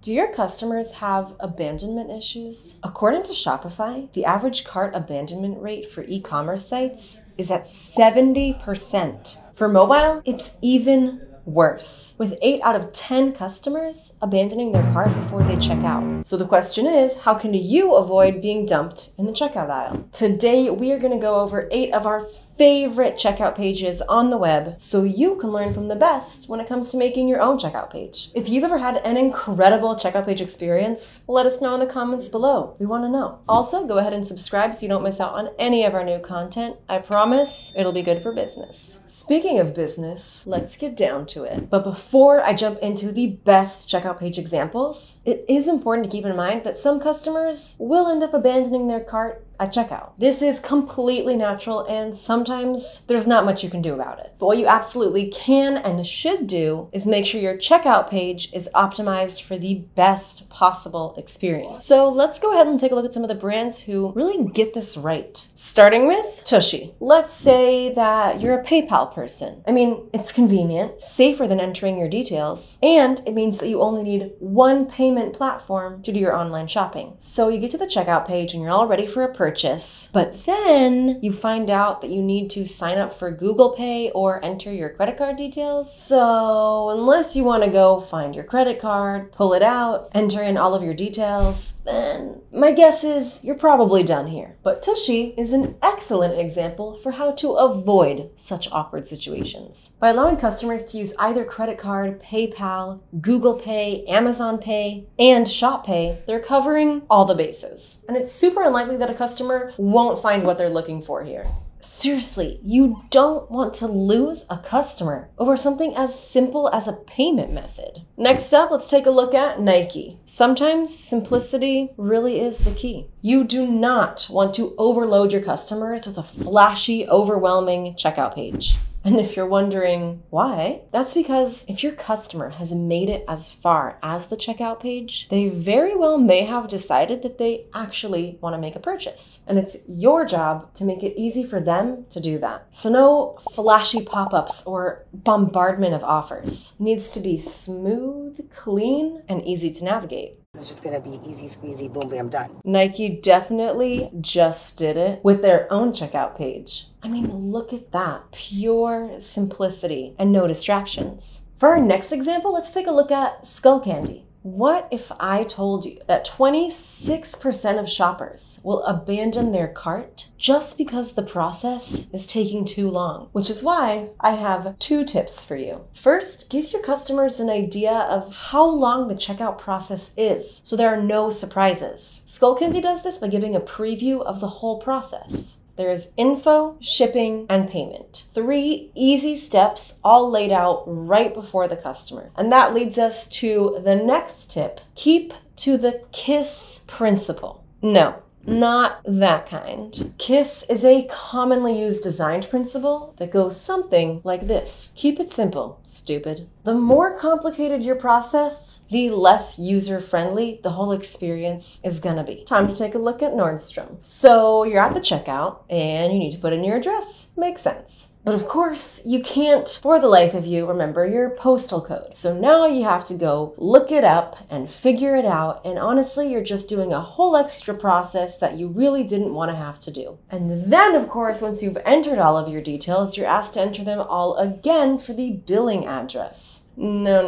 Do your customers have abandonment issues? According to Shopify, the average cart abandonment rate for e-commerce sites is at 70%. For mobile, it's even worse, with 8 out of 10 customers abandoning their cart before they check out. So the question is, how can you avoid being dumped in the checkout aisle? Today, we are going to go over 8 of our favorite checkout pages on the web so you can learn from the best when it comes to making your own checkout page. If you've ever had an incredible checkout page experience, let us know in the comments below. We want to know. Also, go ahead and subscribe so you don't miss out on any of our new content. I promise it'll be good for business. Speaking of business, let's get down to it. But before I jump into the best checkout page examples, it is important to keep in mind that some customers will end up abandoning their cart at checkout. This is completely natural and sometimes there's not much you can do about it. But what you absolutely can and should do is make sure your checkout page is optimized for the best possible experience. So let's go ahead and take a look at some of the brands who really get this right. Starting with Tushy. Let's say that you're a PayPal person. I mean, it's convenient, safer than entering your details, and it means that you only need one payment platform to do your online shopping. So you get to the checkout page and you're all ready for a purchase, but then you find out that you need to sign up for Google Pay or enter your credit card details. So unless you want to go find your credit card, pull it out, enter in all of your details, then my guess is you're probably done here. But Tushy is an excellent example for how to avoid such awkward situations. By allowing customers to use either credit card, PayPal, Google Pay, Amazon Pay, and Shop Pay, they're covering all the bases. And it's super unlikely that a customer won't find what they're looking for here. Seriously, you don't want to lose a customer over something as simple as a payment method. Next up, let's take a look at Nike. Sometimes simplicity really is the key. You do not want to overload your customers with a flashy, overwhelming checkout page. And if you're wondering why, that's because if your customer has made it as far as the checkout page, they very well may have decided that they actually want to make a purchase. And it's your job to make it easy for them to do that. So no flashy pop-ups or bombardment of offers. It needs to be smooth, clean, and easy to navigate. It's just gonna be easy squeezy, boom, bam, done. Nike definitely just did it with their own checkout page. I mean, look at that. Pure simplicity and no distractions. For our next example, let's take a look at Skullcandy. What if I told you that 26% of shoppers will abandon their cart just because the process is taking too long? Which is why I have 2 tips for you. First, give your customers an idea of how long the checkout process is so there are no surprises. Skullcandy does this by giving a preview of the whole process. There's info, shipping, and payment. 3 easy steps all laid out right before the customer. And that leads us to the next tip. Keep to the KISS principle. No, not that kind. KISS is a commonly used design principle that goes something like this. Keep it simple, stupid. The more complicated your process, the less user-friendly the whole experience is gonna be. Time to take a look at Nordstrom. So you're at the checkout and you need to put in your address. Makes sense. But of course, you can't, for the life of you, remember your postal code. So now you have to go look it up and figure it out. And honestly, you're just doing a whole extra process that you really didn't want to have to do. And then, of course, once you've entered all of your details, you're asked to enter them all again for the billing address. No.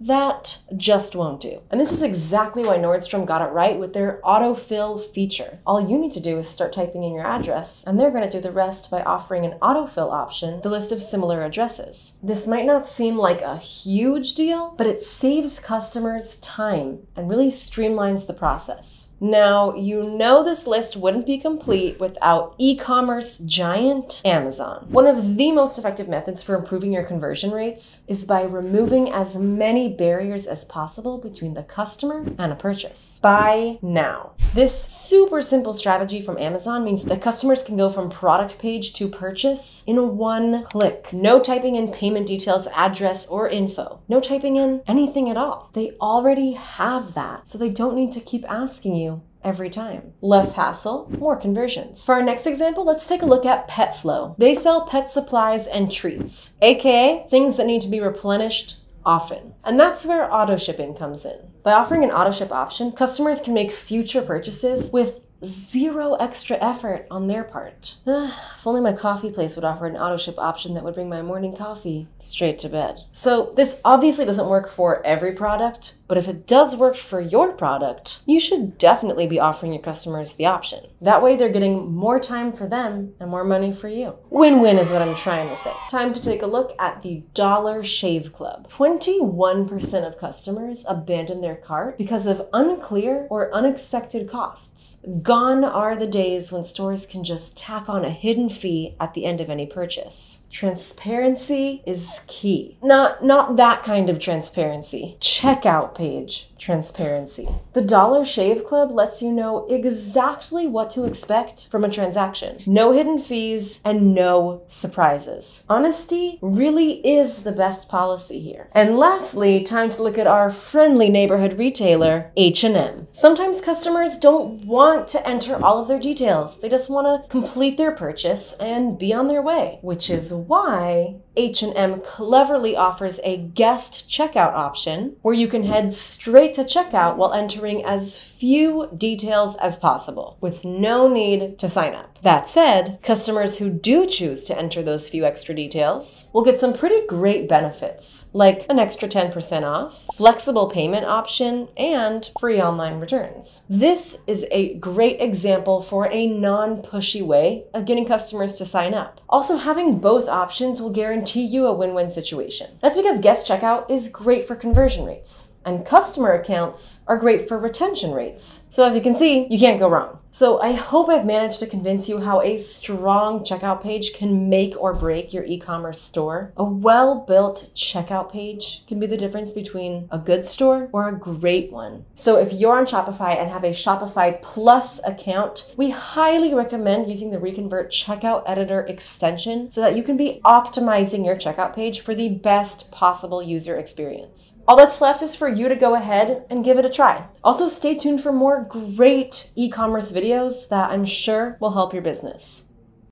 That just won't do. And this is exactly why Nordstrom got it right with their autofill feature. All you need to do is start typing in your address, and they're going to do the rest by offering an autofill option, the list of similar addresses. This might not seem like a huge deal, but it saves customers time and really streamlines the process. Now, you know this list wouldn't be complete without e-commerce giant Amazon. One of the most effective methods for improving your conversion rates is by removing as many barriers as possible between the customer and a purchase. Buy now. This super simple strategy from Amazon means that customers can go from product page to purchase in 1 click. No typing in payment details, address, or info. No typing in anything at all. They already have that, so they don't need to keep asking you every time. Less hassle, more conversions. For our next example, let's take a look at Petflow. They sell pet supplies and treats, aka things that need to be replenished often. And that's where auto shipping comes in. By offering an auto ship option, customers can make future purchases with zero extra effort on their part. If only my coffee place would offer an auto ship option that would bring my morning coffee straight to bed. So this obviously doesn't work for every product, but if it does work for your product, you should definitely be offering your customers the option. That way they're getting more time for them and more money for you. Win-win is what I'm trying to say. Time to take a look at the Dollar Shave Club. 21% of customers abandon their cart because of unclear or unexpected costs. Gone are the days when stores can just tack on a hidden fee at the end of any purchase. Transparency is key. Not that kind of transparency. Checkout page transparency. The Dollar Shave Club lets you know exactly what to expect from a transaction. No hidden fees and no surprises. Honesty really is the best policy here. And lastly, time to look at our friendly neighborhood retailer, H&M. Sometimes customers don't want to enter all of their details. They just want to complete their purchase and be on their way, which is why H&M cleverly offers a guest checkout option where you can head straight to checkout while entering as few details as possible with no need to sign up. That said, customers who do choose to enter those few extra details will get some pretty great benefits, like an extra 10% off, flexible payment option, and free online returns. This is a great example for a non-pushy way of getting customers to sign up. Also, having both options will guarantee you a win-win situation. That's because guest checkout is great for conversion rates, and customer accounts are great for retention rates. So as you can see, you can't go wrong. So I hope I've managed to convince you how a strong checkout page can make or break your e-commerce store. A well-built checkout page can be the difference between a good store or a great one. So if you're on Shopify and have a Shopify Plus account, we highly recommend using the ReConvert Checkout Editor extension so that you can be optimizing your checkout page for the best possible user experience. All that's left is for you to go ahead and give it a try. Also, stay tuned for more great e-commerce videos that I'm sure will help your business.